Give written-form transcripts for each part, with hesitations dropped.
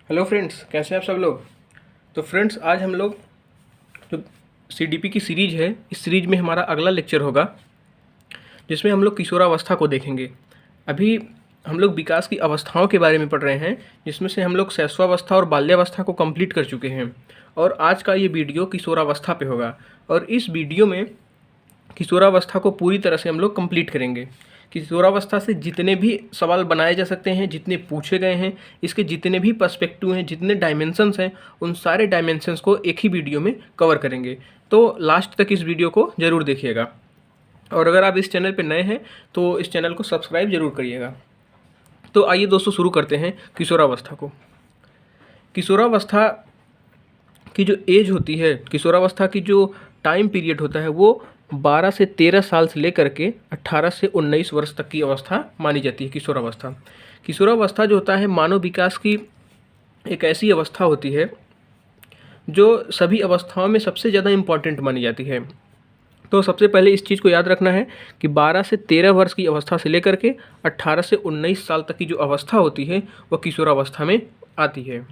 Hello friends, कैसे हैं आप सब लोग। तो फ्रेंड्स, आज हम लोग जो सीडीपी की सीरीज़ है, इस सीरीज़ में हमारा अगला लेक्चर होगा जिसमें हम लोग किशोरावस्था को देखेंगे। अभी हम लोग विकास की अवस्थाओं के बारे में पढ़ रहे हैं, जिसमें से हम लोग शैशवावस्था और बाल्यावस्था को कंप्लीट कर चुके हैं और आज का ये वीडियो किशोरावस्था पे होगा। और इस वीडियो में किशोरावस्था को पूरी तरह से हम लोग कंप्लीट करेंगे। किशोरावस्था से जितने भी सवाल बनाए जा सकते हैं, जितने पूछे गए हैं, इसके जितने भी पर्सपेक्टिव हैं, जितने डायमेंशंस हैं, उन सारे डायमेंशंस को एक ही वीडियो में कवर करेंगे। तो लास्ट तक इस वीडियो को ज़रूर देखिएगा और अगर आप इस चैनल पर नए हैं तो इस चैनल को सब्सक्राइब ज़रूर करिएगा। तो आइए दोस्तों, शुरू करते हैं किशोरावस्था को। किशोरावस्था की जो एज होती है, किशोरावस्था की जो टाइम पीरियड होता है, वो 12 से 13 साल से लेकर के 18 से 19 वर्ष तक की अवस्था मानी जाती है किशोरावस्था। किशोरावस्था जो होता है मानव विकास की एक ऐसी अवस्था होती है जो सभी अवस्थाओं में सबसे ज़्यादा इम्पॉर्टेंट मानी जाती है। तो सबसे पहले इस चीज़ को याद रखना है कि 12 से 13 वर्ष की अवस्था से लेकर के 18 से 19 साल तक की जो अवस्था होती है वह किशोरावस्था में आती है।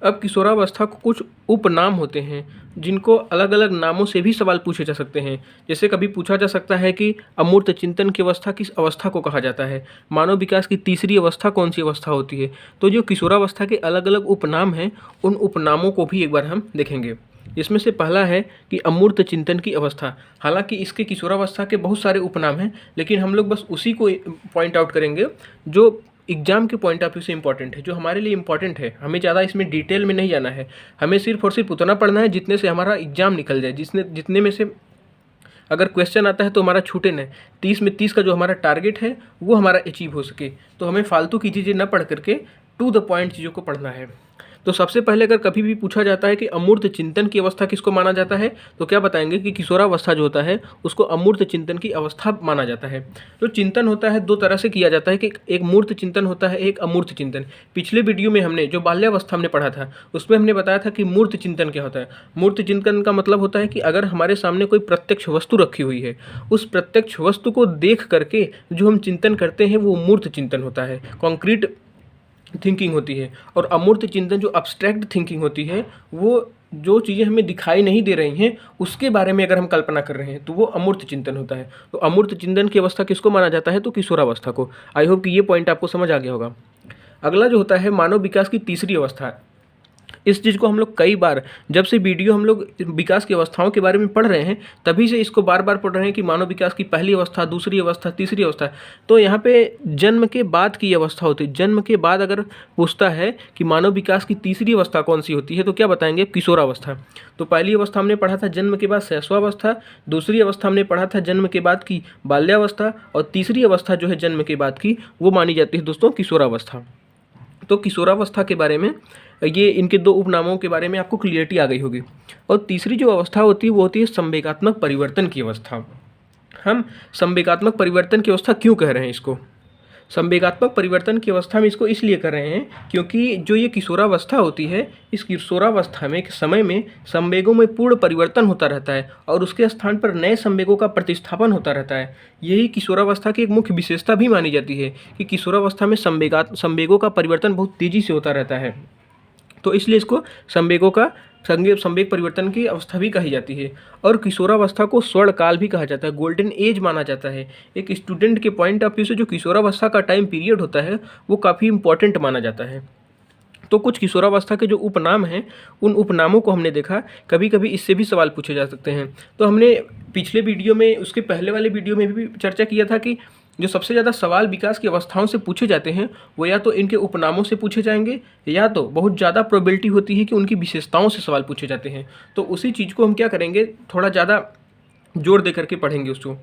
अब किशोरावस्था को कुछ उपनाम होते हैं जिनको अलग अलग नामों से भी सवाल पूछे जा सकते हैं। जैसे कभी पूछा जा सकता है कि अमूर्त चिंतन की अवस्था किस अवस्था को कहा जाता है, मानव विकास की तीसरी अवस्था कौन सी अवस्था होती है। तो जो किशोरावस्था के अलग अलग उपनाम हैं, उन उपनामों को भी एक बार हम देखेंगे। इसमें से पहला है कि अमूर्त चिंतन की अवस्था। हालांकि इसके किशोरावस्था के बहुत सारे उपनाम हैं, लेकिन हम लोग बस उसी को पॉइंट आउट करेंगे जो एग्जाम के पॉइंट ऑफ व्यू से इंपॉर्टेंट है, जो हमारे लिए इंपॉर्टेंट है। हमें ज़्यादा इसमें डिटेल में नहीं जाना है, हमें सिर्फ और सिर्फ उतना पढ़ना है जितने से हमारा एग्जाम निकल जाए, जितने में से अगर क्वेश्चन आता है तो हमारा छूटे न। 30 में 30 का जो हमारा टारगेट है वो हमारा अचीव हो सके। तो हमें फालतू की चीज़ें न पढ़ करके टू द पॉइंट चीज़ों को पढ़ना है। तो सबसे पहले अगर कभी भी पूछा जाता है कि अमूर्त चिंतन की अवस्था किसको माना जाता है, तो क्या बताएंगे कि किशोरावस्था जो होता है उसको अमूर्त चिंतन की अवस्था माना जाता है। तो चिंतन होता है दो तरह से किया जाता है कि एक मूर्त चिंतन होता है, एक अमूर्त चिंतन। पिछले वीडियो में हमने जो बाल्यावस्था हमने पढ़ा था उसमें हमने बताया था कि मूर्त चिंतन क्या होता है। मूर्त चिंतन का मतलब होता है कि अगर हमारे सामने कोई प्रत्यक्ष वस्तु रखी हुई है, उस प्रत्यक्ष वस्तु को देख करके जो हम चिंतन करते हैं वो मूर्त चिंतन होता है, कॉन्क्रीट थिंकिंग होती है। और अमूर्त चिंतन जो अब्स्ट्रैक्ट थिंकिंग होती है, वो जो चीज़ें हमें दिखाई नहीं दे रही हैं उसके बारे में अगर हम कल्पना कर रहे हैं तो वो अमूर्त चिंतन होता है। तो अमूर्त चिंतन की अवस्था किसको माना जाता है, तो किशोरावस्था को। आई होप कि ये पॉइंट आपको समझ आ गया होगा। अगला जो होता है मानव विकास की तीसरी अवस्था। इस चीज़ को हम लोग कई बार, जब से वीडियो हम लोग विकास की अवस्थाओं के बारे में पढ़ रहे हैं तभी से इसको बार बार पढ़ रहे हैं कि मानव विकास की पहली अवस्था, दूसरी अवस्था, तीसरी अवस्था। तो यहाँ पे जन्म के बाद की अवस्था होती है। जन्म के बाद अगर पूछता है कि मानव विकास की तीसरी अवस्था कौन सी होती है, तो क्या बताएंगे, किशोरावस्था। तो पहली अवस्था हमने पढ़ा था जन्म के बाद शैशवावस्था, दूसरी अवस्था हमने पढ़ा था जन्म के बाद की बाल्यावस्था, और तीसरी अवस्था जो है जन्म के बाद की वो मानी जाती है दोस्तों किशोरावस्था। तो किशोरावस्था के बारे में ये इनके दो उपनामों के बारे में आपको क्लियरिटी आ गई होगी। और तीसरी जो अवस्था होती है वो होती है संवेगात्मक परिवर्तन की अवस्था। हम संवेगात्मक परिवर्तन की अवस्था क्यों कह रहे हैं इसको, संवेगात्मक परिवर्तन की अवस्था में इसको इसलिए कर रहे हैं क्योंकि जो ये किशोरावस्था होती है, इस किशोरावस्था में समय में संवेगों में पूर्ण परिवर्तन होता रहता है और उसके स्थान पर नए संवेगों का प्रतिस्थापन होता रहता है। यही किशोरावस्था की एक मुख्य विशेषता भी मानी जाती है कि किशोरावस्था में संवेगों का परिवर्तन बहुत तेज़ी से होता रहता है। तो इसलिए इसको संवेग परिवर्तन की अवस्था भी कही जाती है। और किशोरावस्था को स्वर्ण काल भी कहा जाता है, गोल्डन एज माना जाता है। एक स्टूडेंट के पॉइंट ऑफ व्यू से जो किशोरावस्था का टाइम पीरियड होता है वो काफ़ी इंपॉर्टेंट माना जाता है। तो कुछ किशोरावस्था के जो उपनाम हैं उन उपनामों को हमने देखा। कभी कभी इससे भी सवाल पूछे जा सकते हैं। तो हमने पिछले वीडियो में, उसके पहले वाले वीडियो में भी चर्चा किया था कि जो सबसे ज़्यादा सवाल विकास की अवस्थाओं से पूछे जाते हैं वो या तो इनके उपनामों से पूछे जाएंगे, या तो बहुत ज़्यादा प्रोबेबिलिटी होती है कि उनकी विशेषताओं से सवाल पूछे जाते हैं। तो उसी चीज़ को हम क्या करेंगे, थोड़ा ज़्यादा जोर दे करके पढ़ेंगे उसको।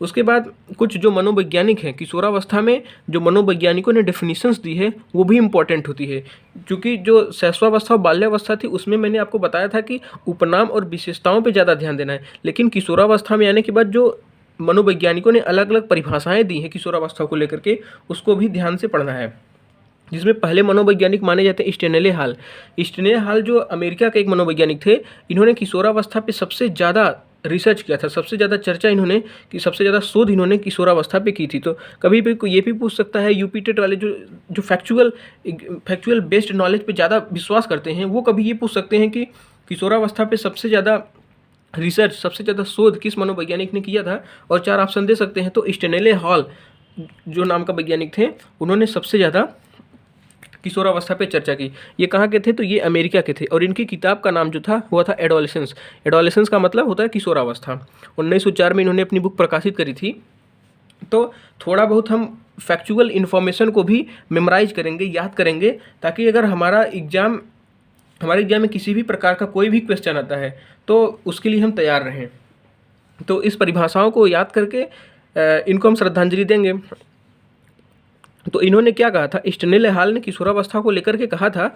उसके बाद कुछ जो मनोवैज्ञानिक हैं, किशोरावस्था में जो मनोवैज्ञानिकों ने डेफिनेशंस दी है वो भी इम्पॉर्टेंट होती है। क्योंकि जो शैशवावस्था और बाल्यावस्था थी उसमें मैंने आपको बताया था कि उपनाम और विशेषताओं पे ज़्यादा ध्यान देना है, लेकिन किशोरावस्था में आने के बाद जो मनोवैज्ञानिकों ने अलग अलग परिभाषाएं दी हैं किशोरावस्था को लेकर के, उसको भी ध्यान से पढ़ना है। जिसमें पहले मनोवैज्ञानिक माने जाते हैं स्टेनेले हाल। स्टेनेले हाल जो अमेरिका के एक मनोवैज्ञानिक थे, इन्होंने किशोरावस्था पे सबसे ज़्यादा रिसर्च किया था, सबसे ज़्यादा चर्चा इन्होंने कि सबसे ज़्यादा शोध इन्होंने किशोरावस्था पे की थी। तो कभी भी कोई ये भी पूछ सकता है, यूपी टेट वाले जो फैक्चुअल बेस्ड नॉलेज पे ज़्यादा विश्वास करते हैं, वो कभी ये पूछ सकते हैं कि किशोरावस्था पे सबसे ज़्यादा रिसर्च, सबसे ज़्यादा शोध किस मनोवैज्ञानिक ने किया था। और 4 ऑप्शन दे सकते हैं। तो स्टेनेले हॉल जो नाम का वैज्ञानिक थे, उन्होंने सबसे ज़्यादा किशोरावस्था पे चर्चा की। ये कहाँ के थे? तो ये अमेरिका के थे। और इनकी किताब का नाम जो था हुआ था एडोलेसेंस। एडोलेसेंस का मतलब होता है किशोरावस्था। 1904 में इन्होंने अपनी बुक प्रकाशित करी थी। तो थोड़ा बहुत हम फैक्चुअल इन्फॉर्मेशन को भी मेमोराइज करेंगे, याद करेंगे, ताकि अगर हमारे एग्जाम में किसी भी प्रकार का कोई भी क्वेश्चन आता है तो उसके लिए हम तैयार रहें। तो इस परिभाषाओं को याद करके इनको हम श्रद्धांजलि देंगे। तो इन्होंने क्या कहा था? स्टेनेले हॉल ने किशोरावस्था को लेकर के कहा था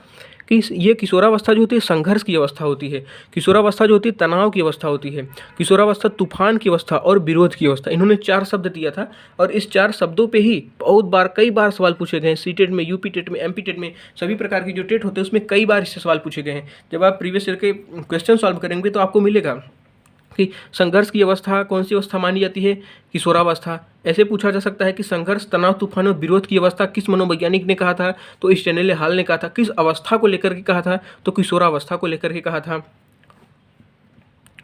कि ये किशोरावस्था जो होती है संघर्ष की अवस्था होती है, किशोरावस्था जो होती है तनाव की अवस्था होती है, किशोरावस्था तूफान की अवस्था और विरोध की अवस्था। इन्होंने 4 शब्द दिया था और इस 4 शब्दों पे ही बहुत बार, कई बार सवाल पूछे गए हैं। सी टेट में, यूपी टेट में, एमपी टेट में, सभी प्रकार की जो टेट होते हैं उसमें कई बार इससे सवाल पूछे गए हैं। जब आप प्रीवियस ईयर के क्वेश्चन सॉल्व करेंगे तो आपको मिलेगा कि संघर्ष की अवस्था कौन सी अवस्था मानी जाती है? किशोरावस्था। ऐसे पूछा जा सकता है कि संघर्ष, तनाव, तूफान और विरोध की अवस्था किस मनोवैज्ञानिक ने कहा था? तो स्टेनेले हॉल ने कहा था। किस अवस्था को लेकर के कहा था? तो किशोरावस्था को लेकर के कहा था।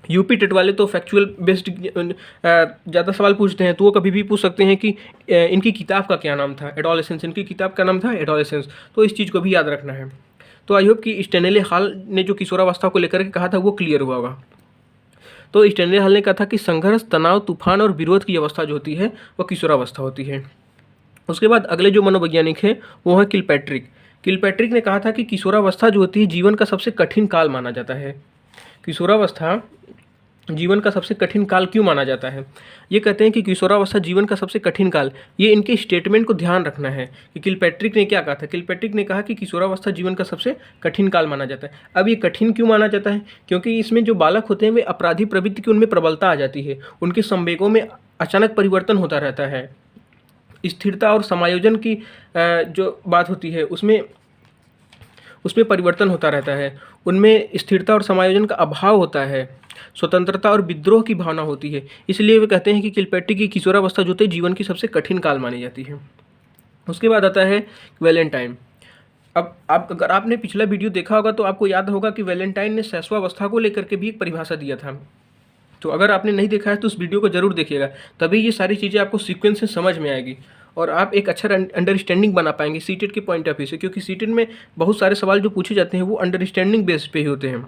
यूपी टेट वाले तो फैक्चुअल बेस्ड ज़्यादा सवाल पूछते हैं, तो वो कभी भी पूछ सकते हैं कि इनकी किताब का क्या नाम था? एडोलेसेंस। इनकी किताब का नाम था एडोलेसेंस। तो इस चीज़ को भी याद रखना है। तो आई होप कि स्टेनेले हॉल ने जो किशोरावस्था को लेकर के कहा था वो क्लियर हुआ होगा। तो स्टेनले हॉल ने कहा था कि संघर्ष, तनाव, तूफान और विरोध की अवस्था जो होती है वो किशोरावस्था होती है। उसके बाद अगले जो मनोवैज्ञानिक है वो है किलपैट्रिक। किलपैट्रिक ने कहा था कि किशोरावस्था जो होती है जीवन का सबसे कठिन काल माना जाता है। किशोरावस्था जीवन का सबसे कठिन काल क्यों माना जाता है? ये कहते हैं कि किशोरावस्था जीवन का सबसे कठिन काल, ये इनके स्टेटमेंट को ध्यान रखना है कि किलपैट्रिक ने क्या कहा था। किलपैट्रिक ने कहा कि किशोरावस्था जीवन का सबसे कठिन काल माना जाता है। अब ये कठिन क्यों माना जाता है? क्योंकि इसमें जो बालक होते हैं वे अपराधी प्रवृत्ति की उनमें प्रबलता आ जाती है, उनके संवेगों में अचानक परिवर्तन होता रहता है, स्थिरता और समायोजन की जो बात होती है उसमें परिवर्तन होता रहता है, उनमें स्थिरता और समायोजन का अभाव होता है, स्वतंत्रता और विद्रोह की भावना होती है। इसलिए वे कहते हैं कि किलपैट्रिक की किशोरावस्था जो है जीवन की सबसे कठिन काल मानी जाती है। उसके बाद आता है वैलेंटाइन। अब अगर आपने पिछला वीडियो देखा होगा तो आपको याद होगा कि वैलेंटाइन ने शैशवावस्था को लेकर के भी एक परिभाषा दिया था। तो अगर आपने नहीं देखा है तो उस वीडियो को जरूर देखिएगा, तभी ये सारी चीज़ें आपको सीक्वेंस से समझ में आएगी और आप एक अच्छा अंडरस्टैंडिंग बना पाएंगे सीटेट के पॉइंट ऑफ व्यू से। क्योंकि सीटेट में बहुत सारे सवाल जो पूछे जाते हैं वो अंडरस्टैंडिंग बेस्ड पे ही होते हैं।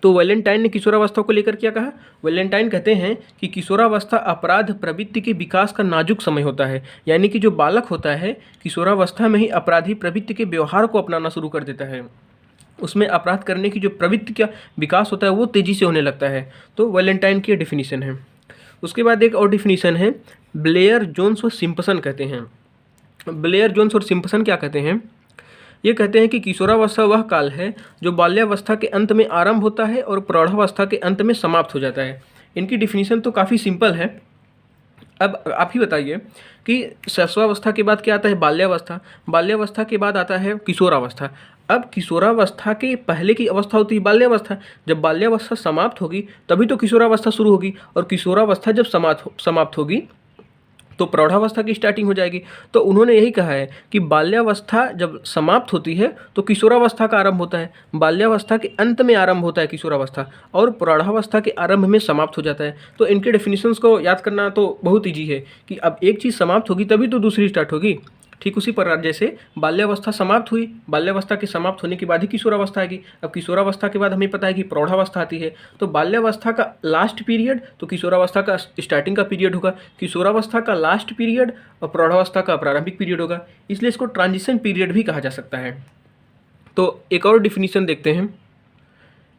तो वैलेंटाइन ने किशोरावस्था को लेकर क्या कहा? वैलेंटाइन कहते हैं कि किशोरावस्था अपराध प्रवृत्ति के विकास का नाजुक समय होता है। यानी कि जो बालक होता है किशोरावस्था में ही अपराधी प्रवृत्ति के व्यवहार को अपनाना शुरू कर देता है, उसमें अपराध करने की जो प्रवृत्ति का विकास होता है वो तेज़ी से होने लगता है। तो वैलेंटाइन की डेफिनीशन है। उसके बाद एक और डेफिनीशन है, ब्लेयर, जोन्स और सिम्पसन कहते हैं। ब्लेयर, जोन्स और सिम्पसन क्या कहते हैं? ये कहते हैं कि किशोरावस्था वह काल है जो बाल्यावस्था के अंत में आरंभ होता है और प्रौढ़ावस्था के अंत में समाप्त हो जाता है। इनकी डिफिनीशन तो काफ़ी सिंपल है। अब आप ही बताइए कि शैशवावस्था के बाद क्या आता है? बाल्यावस्था। बाल्यावस्था के बाद आता है किशोरावस्था। अब किशोरावस्था के पहले की अवस्था होती है बाल्यावस्था। जब बाल्यावस्था समाप्त होगी तभी तो किशोरावस्था शुरू होगी, और किशोरावस्था जब समाप्त होगी तो प्रौढ़ावस्था की स्टार्टिंग हो जाएगी। तो उन्होंने यही कहा है कि बाल्यावस्था जब समाप्त होती है तो किशोरावस्था का आरंभ होता है, बाल्यावस्था के अंत में आरंभ होता है किशोरावस्था, और प्रौढ़ावस्था के आरंभ में समाप्त हो जाता है। तो इनके डेफिनेशंस को याद करना तो बहुत ईजी है कि अब एक चीज़ समाप्त होगी तभी तो दूसरी स्टार्ट होगी। ठीक उसी प्रकार जैसे बाल्यावस्था समाप्त हुई, बाल्यावस्था के समाप्त होने के बाद ही किशोरावस्था आएगी। अब किशोरावस्था के बाद हमें पता है कि प्रौढ़ावस्था आती है। तो बाल्यावस्था का लास्ट पीरियड तो किशोरावस्था का स्टार्टिंग का पीरियड होगा, किशोरावस्था का लास्ट पीरियड और प्रौढ़ावस्था का प्रारंभिक पीरियड होगा। इसलिए इसको ट्रांजिशन पीरियड भी कहा जा सकता है। तो एक और डिफिनीशन देखते हैं।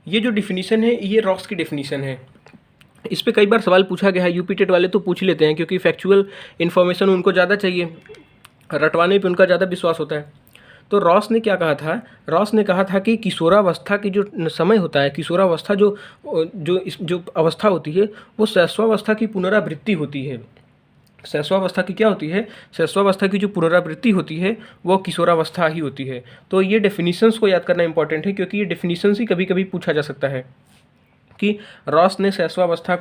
ये जो डिफिनीशन है ये रॉस की डिफिनीशन है। इस पर कई बार सवाल पूछा गया है, यूपी टेट वाले तो पूछ लेते हैं क्योंकि फैक्चुअल इन्फॉर्मेशन उनको ज़्यादा चाहिए, रटवाने पे उनका ज़्यादा विश्वास होता है। तो रॉस ने क्या कहा था? रॉस ने कहा था कि किशोरावस्था की जो समय होता है, किशोरावस्था जो अवस्था होती है वो शैशवावस्था की पुनरावृत्ति होती है। शैशवावस्था की क्या होती है? शैशवावस्था की जो पुनरावृत्ति होती है वो किशोरावस्था ही होती है। तो ये डेफिनेशंस को याद करना इंपॉर्टेंट है क्योंकि ये डेफिनेशंस ही कभी कभी पूछा जा सकता है। कि रॉस ने शैशवावस्था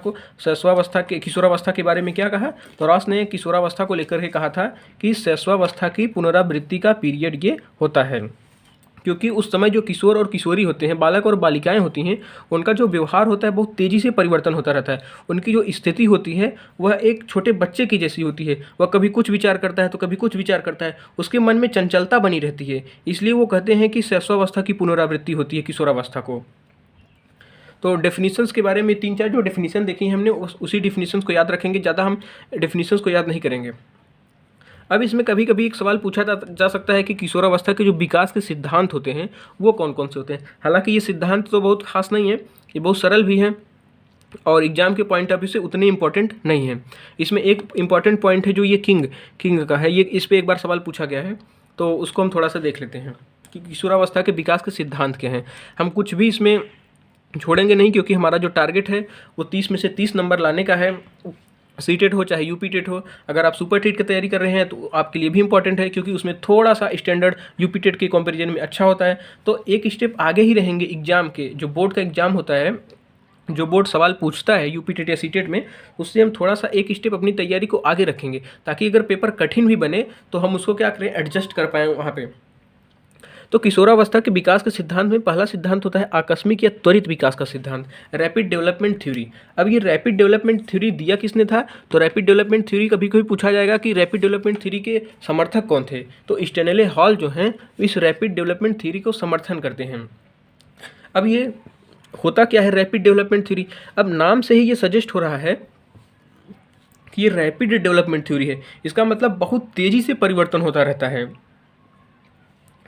के किशोरावस्था के बारे में क्या कहा। तो रॉस ने किशोरावस्था को लेकर के कहा था कि शैशवावस्था की पुनरावृत्ति का पीरियड ये होता है, क्योंकि उस समय जो किशोर और किशोरी होते हैं, बालक और बालिकाएं होती हैं, उनका जो व्यवहार होता है बहुत तेज़ी से परिवर्तन होता रहता है। उनकी जो स्थिति होती है वह एक छोटे बच्चे की जैसी होती है। वह कभी कुछ विचार करता है तो कभी कुछ विचार करता है, उसके मन में चंचलता बनी रहती है। इसलिए वो कहते हैं कि शैशवावस्था की पुनरावृत्ति होती है किशोरावस्था को। तो डेफिनेशंस के बारे में 3-4 जो डेफिनेशन देखी हैं हमने, उसी डेफिनेशंस को याद रखेंगे, ज़्यादा हम डेफिनेशंस को याद नहीं करेंगे। अब इसमें कभी कभी एक सवाल पूछा जा सकता है कि किशोरावस्था के जो विकास के सिद्धांत होते हैं वो कौन कौन से होते हैं। हालांकि ये सिद्धांत तो बहुत खास नहीं है, ये बहुत सरल भी हैं और एग्जाम के पॉइंट ऑफ व्यू से उतने इंपॉर्टेंट नहीं है। इसमें एक इंपॉर्टेंट पॉइंट है जो ये किंग का है, ये इस पर एक बार सवाल पूछा गया है, तो उसको हम थोड़ा सा देख लेते हैं कि किशोरावस्था के विकास के सिद्धांत क्या हैं। हम कुछ भी इसमें छोड़ेंगे नहीं, क्योंकि हमारा जो टारगेट है वो 30 में से 30 नंबर लाने का है। सीटेट हो चाहे यूपी टेट हो, अगर आप सुपर टेट की तैयारी कर रहे हैं तो आपके लिए भी इंपॉर्टेंट है, क्योंकि उसमें थोड़ा सा स्टैंडर्ड यूपी टेट के कंपैरिजन में अच्छा होता है। तो एक स्टेप आगे ही रहेंगे एग्जाम के, जो बोर्ड का एग्जाम होता है, जो बोर्ड सवाल पूछता है यूपी टेट या सीटेट में, उससे हम थोड़ा सा एक स्टेप अपनी तैयारी को आगे रखेंगे, ताकि अगर पेपर कठिन भी बने तो हम उसको क्या करें, एडजस्ट कर पाएँ वहाँ पर। तो किशोरावस्था के विकास के सिद्धांत में पहला सिद्धांत होता है आकस्मिक या त्वरित विकास का सिद्धांत, रैपिड डेवलपमेंट थ्योरी। अब ये रैपिड डेवलपमेंट थ्योरी दिया किसने था, तो रैपिड डेवलपमेंट थ्योरी कभी कभी पूछा जाएगा कि रैपिड डेवलपमेंट थ्योरी के समर्थक कौन थे। तो स्टैनले हॉल जो हैं इस रैपिड डेवलपमेंट थ्योरी को समर्थन करते हैं। अब ये होता क्या है रैपिड डेवलपमेंट थ्योरी, अब नाम से ही ये सजेस्ट हो रहा है कि ये रैपिड डेवलपमेंट थ्योरी है, इसका मतलब बहुत तेज़ी से परिवर्तन होता रहता है।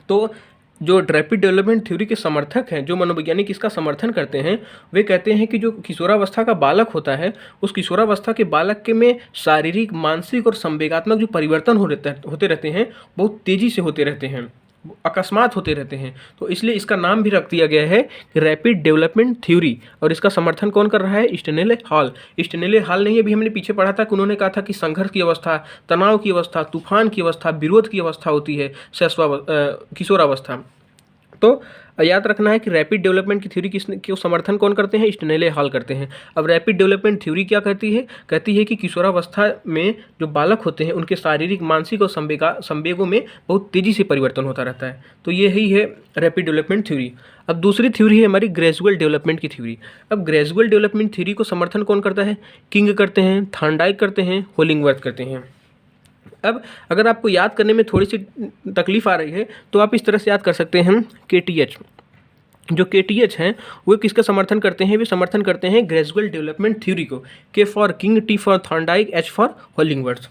तो जो रैपिड डेवलपमेंट थ्योरी के समर्थक हैं, जो मनोवैज्ञानिक इसका समर्थन करते हैं, वे कहते हैं कि जो किशोरावस्था का बालक होता है, उस किशोरावस्था के बालक के में शारीरिक, मानसिक और संवेगात्मक जो परिवर्तन होते रहते हैं, बहुत तेज़ी से होते रहते हैं, अकस्मात होते रहते हैं। तो इसलिए इसका नाम भी रख दिया गया है रैपिड डेवलपमेंट थ्योरी। और इसका समर्थन कौन कर रहा है, स्टैनले हॉल। स्टैनले हॉल नहीं, अभी हमने पीछे पढ़ा था कि उन्होंने कहा था कि संघर्ष की अवस्था, तनाव की अवस्था, तूफान की अवस्था, विरोध की अवस्था होती है किशोरावस्था। तो याद रखना है कि रैपिड डेवलपमेंट की थ्योरी क्यों समर्थन कौन करते हैं, स्टैनले हॉल करते हैं। अब रैपिड डेवलपमेंट थ्योरी क्या कहती है कि किशोरावस्था में जो बालक होते हैं उनके शारीरिक, मानसिक और संवेगों में बहुत तेज़ी से परिवर्तन होता रहता है। तो ये ही है रैपिड डेवलपमेंट थ्योरी। अब दूसरी थ्योरी है हमारी ग्रेजुअल डेवलपमेंट की थ्योरी। अब ग्रेजुअल डेवलपमेंट थ्योरी को समर्थन कौन करता है, किंग करते हैं, थॉर्नडाइक करते हैं, होलिंगवर्थ करते हैं। अब अगर आपको याद करने में थोड़ी सी तकलीफ आ रही है तो आप इस तरह से याद कर सकते हैं KTH। जो KTH हैं वो किसका समर्थन करते हैं, वे समर्थन करते हैं ग्रेजुअल डेवलपमेंट थ्योरी को। K for King, T for Thorndike, H for Hollingworth.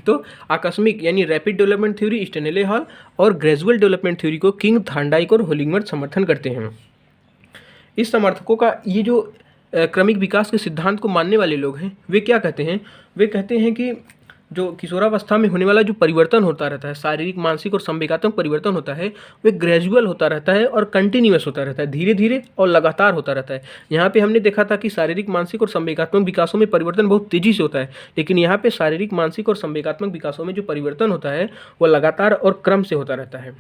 तो आकस्मिक यानी rapid development theory Stanley Hall और ग्रेजुअल डेवलपमेंट थ्योरी को किंग, थॉर्नडाइक और होलिंगवर्थ समर्थन करते हैं। इस समर्थकों का ये जो क्रमिक विकास के सिद्धांत को मानने वाले लोग हैं, वे क्या कहते हैं, वे कहते हैं कि जो किशोरावस्था में होने वाला जो परिवर्तन होता रहता है, शारीरिक, मानसिक और संवेगात्मक परिवर्तन होता है, वे ग्रेजुअल होता रहता है और कंटिन्यूअस होता रहता है, धीरे धीरे और लगातार होता रहता है। यहाँ पे हमने देखा था कि शारीरिक, मानसिक और संवेगात्मक विकासों में परिवर्तन बहुत तेज़ी से होता है, लेकिन यहाँ पे शारीरिक, मानसिक और संवेगात्मक विकासों में जो परिवर्तन होता है वह लगातार और क्रम से होता रहता है।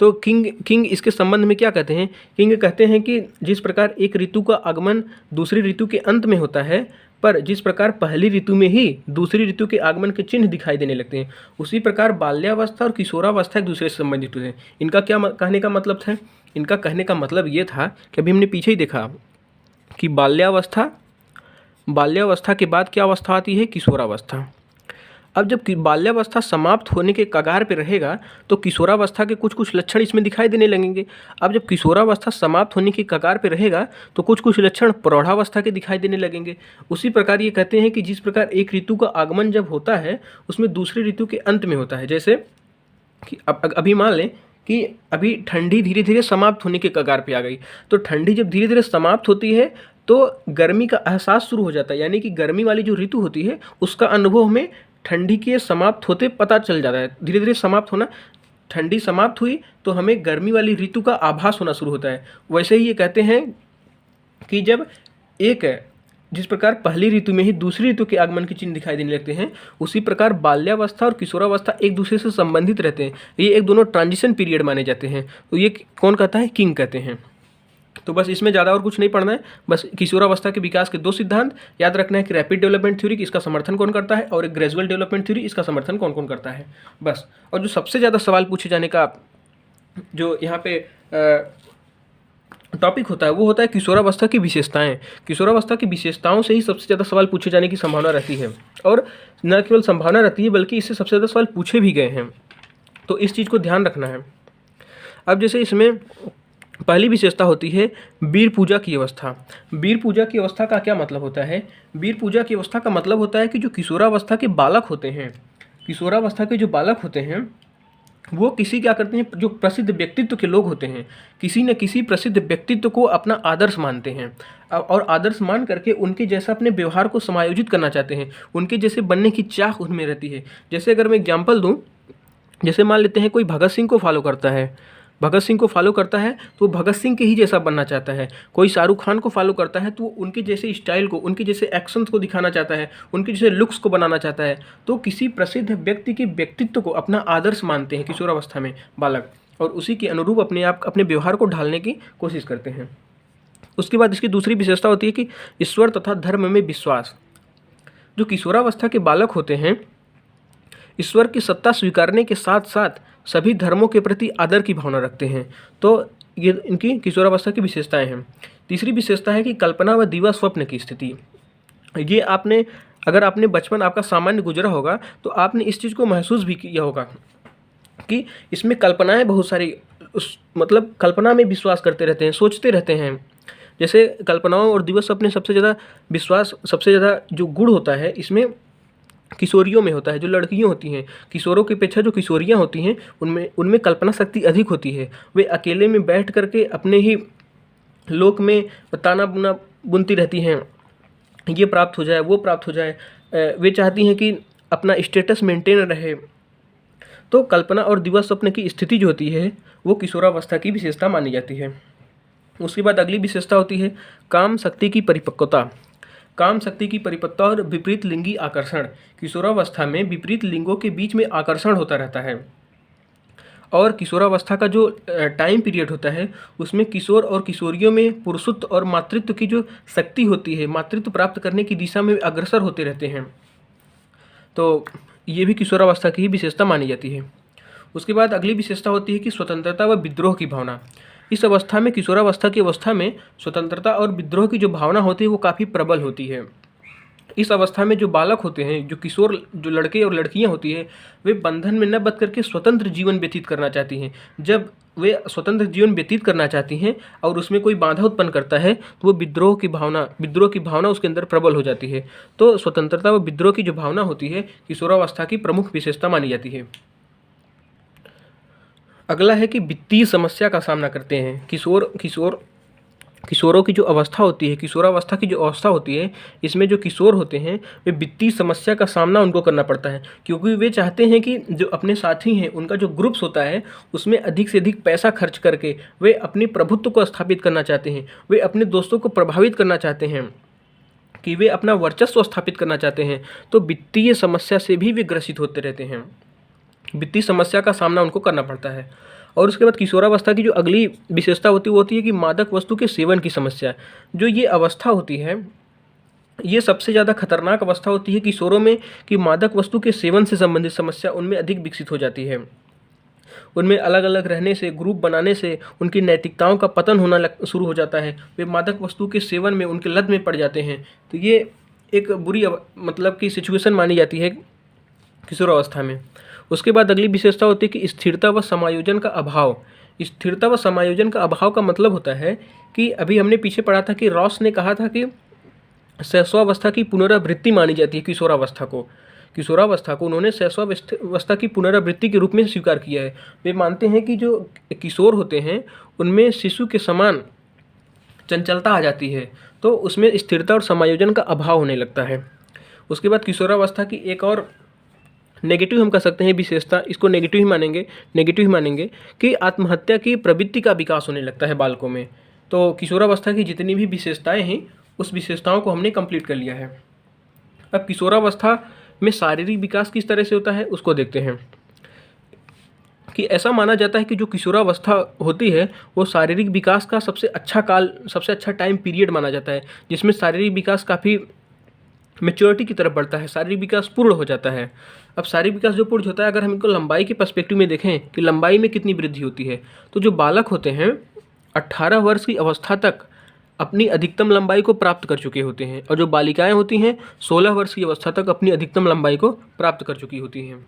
तो किंग इसके संबंध में क्या कहते हैं, किंग कहते हैं कि जिस प्रकार एक ऋतु का आगमन दूसरी ऋतु के अंत में होता है, पर जिस प्रकार पहली ऋतु में ही दूसरी ऋतु के आगमन के चिन्ह दिखाई देने लगते हैं, उसी प्रकार बाल्यावस्था और किशोरावस्था एक दूसरे से संबंधित होते हैं। इनका क्या कहने का मतलब था, इनका कहने का मतलब ये था कि अभी हमने पीछे ही देखा कि बाल्यावस्था के बाद क्या अवस्था आती है, किशोरावस्था। अब जब बाल्यावस्था समाप्त होने के कगार पे रहेगा तो किशोरावस्था के कुछ कुछ लक्षण इसमें दिखाई देने लगेंगे। अब जब किशोरावस्था समाप्त होने के कगार पे रहेगा तो कुछ कुछ लक्षण प्रौढ़ावस्था के दिखाई देने लगेंगे। उसी प्रकार ये कहते हैं कि जिस प्रकार एक ऋतु का आगमन जब होता है उसमें दूसरी ऋतु के अंत में होता है। जैसे कि अभी मान लें कि अभी ठंडी धीरे धीरे समाप्त होने के कगार पे आ गई, तो ठंडी जब धीरे धीरे समाप्त होती है तो गर्मी का एहसास शुरू हो जाता है, यानी कि गर्मी वाली जो ऋतु होती है उसका अनुभव हमें ठंडी के समाप्त होते पता चल जाता है। धीरे धीरे समाप्त होना, ठंडी समाप्त हुई तो हमें गर्मी वाली ऋतु का आभास होना शुरू होता है। वैसे ही ये कहते हैं कि जब जिस प्रकार पहली ऋतु में ही दूसरी ऋतु के आगमन के चिन्ह दिखाई देने लगते हैं, उसी प्रकार बाल्यावस्था और किशोरावस्था एक दूसरे से संबंधित रहते हैं। ये एक दोनों ट्रांजिशन पीरियड माने जाते हैं। तो ये कौन कहता है, किंग कहते हैं। तो बस इसमें ज़्यादा और कुछ नहीं पढ़ना है, बस किशोरावस्था के विकास के 2 सिद्धांत याद रखना है कि रैपिड डेवलपमेंट थ्योरी इसका समर्थन कौन करता है और एक ग्रेजुअल डेवलपमेंट थ्योरी इसका समर्थन कौन कौन करता है, बस। और जो सबसे ज़्यादा सवाल पूछे जाने का जो यहाँ पे टॉपिक होता है वो होता है किशोरावस्था की विशेषताएं। किशोरावस्था की विशेषताओं से ही सबसे ज़्यादा सवाल पूछे जाने की संभावना रहती है, और न केवल संभावना रहती है बल्कि इससे सबसे ज़्यादा सवाल पूछे भी गए हैं, तो इस चीज़ को ध्यान रखना है। अब जैसे इसमें पहली विशेषता होती है वीर पूजा की अवस्था। वीर पूजा की अवस्था का क्या मतलब होता है? वीर पूजा की अवस्था का मतलब होता है कि जो किशोरावस्था के बालक होते हैं, किशोरावस्था के जो बालक होते हैं वो किसी क्या करते हैं, जो प्रसिद्ध व्यक्तित्व के लोग होते हैं, किसी न किसी प्रसिद्ध व्यक्तित्व को अपना आदर्श मानते हैं और आदर्श मान करके उनके जैसा अपने व्यवहार को समायोजित करना चाहते हैं, उनके जैसे बनने की चाह उनमें रहती है। जैसे अगर मैं एग्जांपल दूं, जैसे मान लेते हैं कोई भगत सिंह को फॉलो करता है, भगत सिंह को फॉलो करता है तो भगत सिंह के ही जैसा बनना चाहता है। कोई शाहरुख खान को फॉलो करता है तो उनके जैसे स्टाइल को, उनके जैसे एक्शंस को दिखाना चाहता है, उनके जैसे लुक्स को बनाना चाहता है। तो किसी प्रसिद्ध व्यक्ति के व्यक्तित्व को अपना आदर्श मानते हैं किशोरावस्था में बालक, और उसी के अनुरूप अपने व्यवहार को ढालने की कोशिश करते हैं। उसके बाद इसकी दूसरी विशेषता होती है कि ईश्वर तथा धर्म में विश्वास। जो किशोरावस्था के बालक होते हैं ईश्वर की सत्ता स्वीकारने के साथ साथ सभी धर्मों के प्रति आदर की भावना रखते हैं। तो ये इनकी किशोरावस्था की विशेषताएं हैं। तीसरी विशेषता है कि कल्पना व दिवा स्वप्न की स्थिति। ये अगर आपने बचपन आपका सामान्य गुजरा होगा तो आपने इस चीज़ को महसूस भी किया होगा कि इसमें कल्पनाएं बहुत सारी, मतलब कल्पना में विश्वास करते रहते हैं, सोचते रहते हैं। जैसे कल्पनाओं और दिवा स्वप्न सबसे ज़्यादा विश्वास, सबसे ज़्यादा जो गुण होता है इसमें किशोरियों में होता है। जो लड़कियां होती हैं, किशोरों की अपेक्षा जो किशोरियां होती हैं उनमें कल्पना शक्ति अधिक होती है। वे अकेले में बैठ करके अपने ही लोक में ताना बुना बुनती रहती हैं, ये प्राप्त हो जाए, वो प्राप्त हो जाए। वे चाहती हैं कि अपना स्टेटस मेंटेन रहे। तो कल्पना और दिवा स्वप्न की स्थिति जो होती है वो किशोरावस्था की विशेषता मानी जाती है। उसके बाद अगली विशेषता होती है काम शक्ति की परिपक्वता। काम शक्ति की परिपक्वता और विपरीत लिंगी आकर्षण। किशोरावस्था में विपरीत लिंगों के बीच में आकर्षण होता रहता है, और किशोरावस्था का जो टाइम पीरियड होता है उसमें किशोर और किशोरियों में पुरुषत्व और मातृत्व की जो शक्ति होती है, मातृत्व प्राप्त करने की दिशा में अग्रसर होते रहते हैं। तो ये भी किशोरावस्था की ही विशेषता मानी जाती है। उसके बाद अगली विशेषता होती है कि स्वतंत्रता व विद्रोह की भावना। इस अवस्था में, किशोरावस्था की अवस्था में स्वतंत्रता और विद्रोह की जो भावना होती है वो काफ़ी प्रबल होती है। इस अवस्था में जो बालक होते हैं, जो किशोर, जो लड़के और लड़कियां होती है, वे बंधन में न बंध करके स्वतंत्र जीवन व्यतीत करना चाहती हैं। जब वे स्वतंत्र जीवन व्यतीत करना चाहती हैं और उसमें कोई बाधा उत्पन्न करता है तो वो विद्रोह की भावना उसके अंदर प्रबल हो जाती है। तो स्वतंत्रता व विद्रोह की जो भावना होती है किशोरावस्था की प्रमुख विशेषता मानी जाती है। अगला है कि वित्तीय समस्या का सामना करते हैं किशोरों की जो अवस्था होती है, किशोरावस्था की जो अवस्था होती है, इसमें जो किशोर होते हैं वे वित्तीय समस्या का सामना उनको करना पड़ता है, क्योंकि वे चाहते हैं कि जो अपने साथी हैं, उनका जो ग्रुप्स होता है उसमें अधिक से अधिक पैसा खर्च करके वे अपने प्रभुत्व को स्थापित करना चाहते हैं। वे अपने दोस्तों को प्रभावित करना चाहते हैं कि वे अपना वर्चस्व स्थापित करना चाहते हैं। तो वित्तीय समस्या से भी वे ग्रसित होते रहते हैं, वित्तीय समस्या का सामना उनको करना पड़ता है। और उसके बाद किशोरावस्था की जो अगली विशेषता होती है वो होती है कि मादक वस्तु के सेवन की समस्या। जो ये अवस्था होती है ये सबसे ज़्यादा खतरनाक अवस्था होती है किशोरों में, कि मादक वस्तु के सेवन से संबंधित समस्या उनमें अधिक विकसित हो जाती है। उनमें अलग अलग रहने से, ग्रुप बनाने से उनकी नैतिकताओं का पतन होना शुरू हो जाता है। वे मादक वस्तु के सेवन में, उनके लत में पड़ जाते हैं। तो ये एक बुरी मतलब की सिचुएशन मानी जाती है किशोरावस्था में। उसके बाद अगली विशेषता होती है कि स्थिरता व समायोजन का अभाव। स्थिरता व समायोजन का अभाव का मतलब होता है कि अभी हमने पीछे पढ़ा था कि रॉस ने कहा था कि शैशवावस्था की पुनरावृत्ति मानी जाती है किशोरावस्था को उन्होंने शैशवावस्था की पुनरावृत्ति के रूप में स्वीकार किया है। वे मानते हैं कि जो किशोर होते हैं उनमें शिशु के समान चंचलता आ जाती है, तो उसमें स्थिरता और समायोजन का अभाव होने लगता है। उसके बाद किशोरावस्था की एक और नेगेटिव हम कह सकते हैं विशेषता, इसको नेगेटिव ही मानेंगे कि आत्महत्या की प्रवृत्ति का विकास होने लगता है बालकों में। तो किशोरावस्था की जितनी भी विशेषताएं हैं उस विशेषताओं को हमने कंप्लीट कर लिया है। अब किशोरावस्था में शारीरिक विकास किस तरह से होता है उसको देखते हैं। कि ऐसा माना जाता है कि जो किशोरावस्था होती है वो शारीरिक विकास का सबसे अच्छा टाइम पीरियड माना जाता है, जिसमें शारीरिक विकास काफ़ी मैच्योरिटी की तरफ बढ़ता है, शारीरिक विकास पूर्ण हो जाता है। अब शारीरिक विकास जो पूर्ण होता है, अगर हम इनको लंबाई के पर्सपेक्टिव में देखें कि लंबाई में कितनी वृद्धि होती है, तो जो बालक होते हैं 18 वर्ष की अवस्था तक अपनी अधिकतम लंबाई को प्राप्त कर चुके होते हैं, और जो बालिकाएं होती हैं 16 वर्ष की अवस्था तक अपनी अधिकतम लंबाई को प्राप्त कर चुकी होती हैं।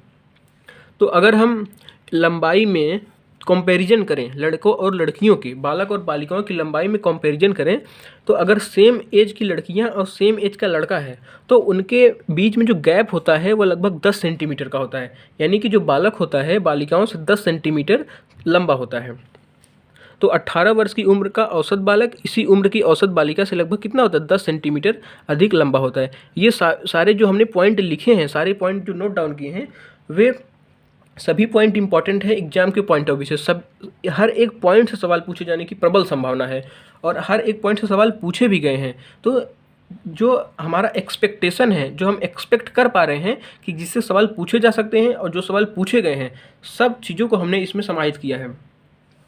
तो अगर हम लंबाई में कंपैरिजन करें लड़कों और लड़कियों की, बालक और बालिकाओं की लंबाई में कंपैरिजन करें, तो अगर सेम एज की लड़कियां और सेम एज का लड़का है तो उनके बीच में जो गैप होता है वो लगभग 10 सेंटीमीटर का होता है। यानी कि जो बालक होता है बालिकाओं से 10 सेंटीमीटर लंबा होता है। तो 18 वर्ष की उम्र का औसत बालक इसी उम्र की औसत बालिका से लगभग कितना होता है, 10 सेंटीमीटर अधिक लंबा होता है। ये सारे जो हमने पॉइंट लिखे हैं, सारे पॉइंट जो नोट डाउन किए हैं, वे सभी पॉइंट इंपॉर्टेंट है एग्जाम के पॉइंट ऑफ व्यू से। हर एक पॉइंट से सवाल पूछे जाने की प्रबल संभावना है, और हर एक पॉइंट से सवाल पूछे भी गए हैं। तो जो हमारा एक्सपेक्टेशन है, जो हम एक्सपेक्ट कर पा रहे हैं कि जिससे सवाल पूछे जा सकते हैं और जो सवाल पूछे गए हैं, सब चीज़ों को हमने इसमें समाहित किया है।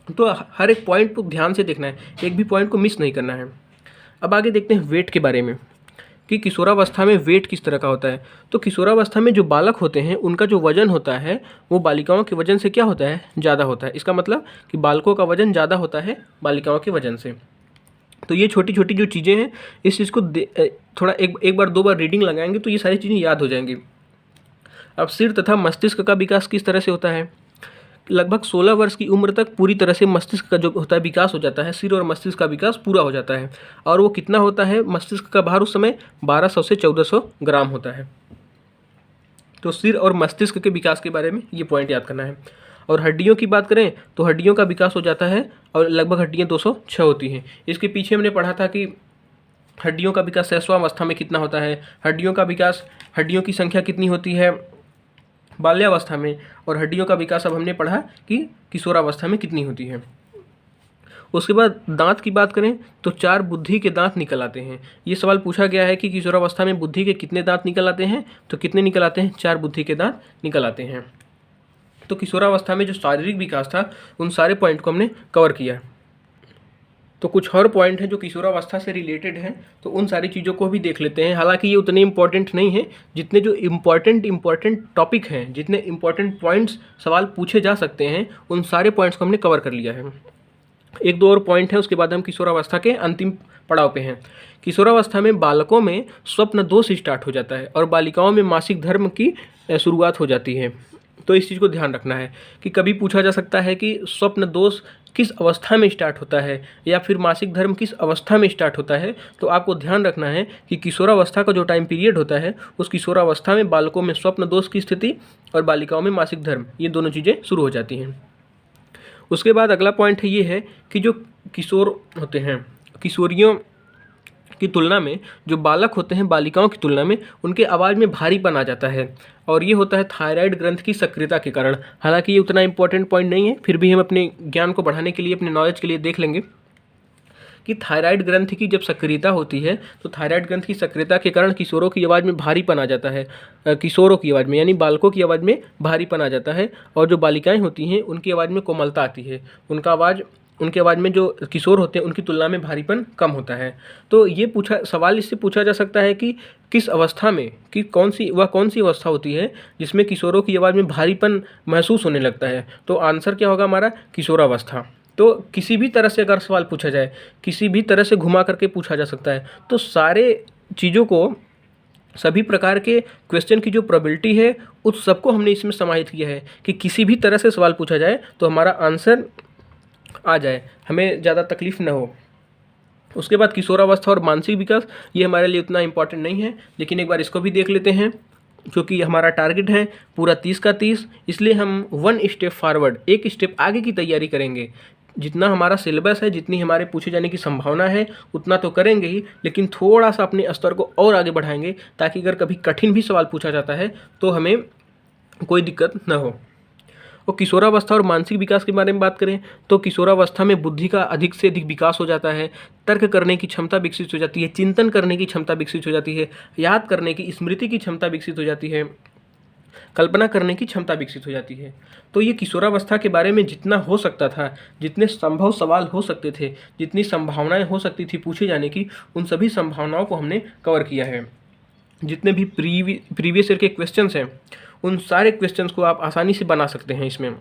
तो हर एक पॉइंट को ध्यान से देखना है, एक भी पॉइंट को मिस नहीं करना है। अब आगे देखते हैं वेट के बारे में कि किशोरावस्था में वेट किस तरह का होता है। तो किशोरावस्था में जो बालक होते हैं उनका जो वजन होता है वो बालिकाओं के वजन से क्या होता है, ज़्यादा होता है। इसका मतलब कि बालकों का वजन ज़्यादा होता है बालिकाओं के वजन से। तो ये छोटी छोटी जो चीज़ें हैं, इस चीज़ को थोड़ा एक बार दो बार रीडिंग लगाएंगे तो ये सारी चीज़ें याद हो जाएंगी। अब सिर तथा मस्तिष्क का विकास किस तरह से होता है। लगभग 16 वर्ष की उम्र तक पूरी तरह से मस्तिष्क का जो होता है विकास हो जाता है, सिर और मस्तिष्क का विकास पूरा हो जाता है। और वो कितना होता है, मस्तिष्क का भार उस समय 1200 से 1400 ग्राम होता है। तो सिर और मस्तिष्क के विकास के बारे में ये पॉइंट याद करना है। और हड्डियों की बात करें तो हड्डियों का विकास हो जाता है, और लगभग हड्डियाँ 206 होती हैं। इसके पीछे हमने पढ़ा था कि हड्डियों का विकास शैशवावस्था में कितना होता है, हड्डियों का विकास, हड्डियों की संख्या कितनी होती है बाल्यावस्था में, और हड्डियों का विकास अब हमने पढ़ा कि किशोरावस्था में कितनी होती है। उसके बाद दांत की बात करें तो 4 बुद्धि के दांत निकल आते हैं। ये सवाल पूछा गया है कि किशोरावस्था में बुद्धि के कितने दांत निकल आते हैं, तो कितने निकल आते हैं, 4 बुद्धि के दांत निकल आते हैं। तो किशोरावस्था में जो शारीरिक विकास था उन सारे पॉइंट को हमने कवर किया। तो कुछ और पॉइंट है जो किशोरावस्था से रिलेटेड हैं, तो उन सारी चीज़ों को भी देख लेते हैं। हालांकि ये उतने इंपॉर्टेंट नहीं है जितने जो इम्पॉर्टेंट टॉपिक हैं, जितने इंपॉर्टेंट पॉइंट्स सवाल पूछे जा सकते हैं, उन सारे पॉइंट्स को हमने कवर कर लिया है। एक दो और पॉइंट है, उसके बाद हम किशोरावस्था के अंतिम पड़ाव पे हैं। किशोरावस्था में बालकों में स्वप्न दोष स्टार्ट हो जाता है और बालिकाओं में मासिक धर्म की शुरुआत हो जाती है। तो इस चीज़ को ध्यान रखना है कि कभी पूछा जा सकता है कि स्वप्न दोष किस अवस्था में स्टार्ट होता है या फिर मासिक धर्म किस अवस्था में स्टार्ट होता है। तो आपको ध्यान रखना है कि किशोरावस्था का जो टाइम पीरियड होता है उस किशोरावस्था में बालकों में स्वप्न दोष की स्थिति और बालिकाओं में मासिक धर्म, ये दोनों चीज़ें शुरू हो जाती हैं। उसके बाद अगला पॉइंट है ये है कि जो किशोर होते हैं, किशोरियों की तुलना में जो बालक होते हैं बालिकाओं की तुलना में उनके आवाज़ में भारीपन आ जाता है, और ये होता है थायराइड ग्रंथ की सक्रियता के कारण। हालांकि ये उतना इंपॉर्टेंट पॉइंट नहीं है, फिर भी हम अपने ज्ञान को बढ़ाने के लिए, अपने नॉलेज के लिए देख लेंगे कि थायराइड ग्रंथ की जब सक्रियता होती है तो थायराइड ग्रंथ की सक्रियता के कारण किशोरों की आवाज़ में भारीपन आ जाता है। किशोरों की आवाज़ में यानी बालकों की आवाज़ में भारीपन आ जाता है, और जो बालिकाएं होती हैं उनकी आवाज़ में कोमलता आती है। उनके आवाज़ में जो किशोर होते हैं उनकी तुलना में भारीपन कम होता है। तो ये सवाल इससे पूछा जा सकता है कि किस अवस्था में, कि कौन सी अवस्था होती है जिसमें किशोरों की आवाज़ में भारीपन महसूस होने लगता है। तो आंसर क्या होगा हमारा, किशोरावस्था। तो किसी भी तरह से अगर सवाल पूछा जाए, किसी भी तरह से घुमा करके पूछा जा सकता है, तो सारे चीज़ों को, सभी प्रकार के क्वेश्चन की जो प्रोबेबिलिटी है उस सबको हमने इसमें समाहित किया है कि किसी भी तरह से सवाल पूछा जाए तो हमारा आंसर आ जाए, हमें ज़्यादा तकलीफ न हो। उसके बाद किशोरावस्था और मानसिक विकास, ये हमारे लिए उतना इम्पॉर्टेंट नहीं है, लेकिन एक बार इसको भी देख लेते हैं क्योंकि हमारा टारगेट है पूरा 30 का 30, इसलिए हम 1 स्टेप फॉरवर्ड, एक स्टेप आगे की तैयारी करेंगे। जितना हमारा सिलेबस है, जितनी हमारे पूछे जाने की संभावना है उतना तो करेंगे ही, लेकिन थोड़ा सा अपने स्तर को और आगे बढ़ाएंगे ताकि अगर कभी कठिन भी सवाल पूछा जाता है तो हमें कोई दिक्कत न हो। और किशोरावस्था और मानसिक विकास के बारे में बात करें तो किशोरावस्था में बुद्धि का अधिक से अधिक विकास हो जाता है, तर्क करने की क्षमता विकसित हो जाती है, चिंतन करने की क्षमता विकसित हो जाती है, याद करने की, स्मृति की क्षमता विकसित हो जाती है, कल्पना करने की क्षमता विकसित हो जाती है। तो ये किशोरावस्था के बारे में जितना हो सकता था, जितने संभव सवाल हो सकते थे, जितनी संभावनाएं हो सकती थी पूछे जाने की, उन सभी संभावनाओं को हमने कवर किया है। जितने भी प्रीवियस ईयर के क्वेश्चंस हैं, उन सारे क्वेश्चंस को आप आसानी से बना सकते हैं इसमें।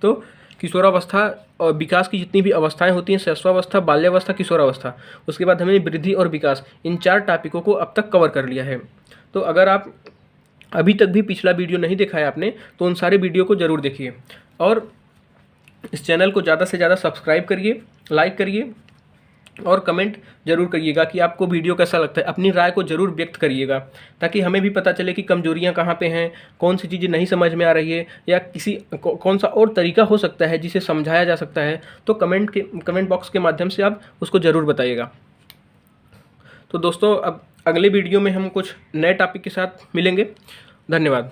तो किशोरावस्था और विकास की जितनी भी अवस्थाएं होती हैं, शैशवावस्था, बाल्यावस्था, किशोरावस्था, उसके बाद हमने वृद्धि और विकास, इन 4 टॉपिकों को अब तक कवर कर लिया है। तो अगर आप अभी तक भी पिछला वीडियो नहीं देखा है आपने, तो उन सारे वीडियो को ज़रूर देखिए और इस चैनल को ज़्यादा से ज़्यादा सब्सक्राइब करिए, लाइक करिए और कमेंट जरूर करिएगा कि आपको वीडियो कैसा लगता है। अपनी राय को ज़रूर व्यक्त करिएगा ताकि हमें भी पता चले कि कमजोरियां कहाँ पे हैं, कौन सी चीज़ें नहीं समझ में आ रही है, या कौन सा और तरीका हो सकता है जिसे समझाया जा सकता है। तो कमेंट बॉक्स के माध्यम से आप उसको ज़रूर बताइएगा। तो दोस्तों, अब अगले वीडियो में हम कुछ नए टॉपिक के साथ मिलेंगे। धन्यवाद।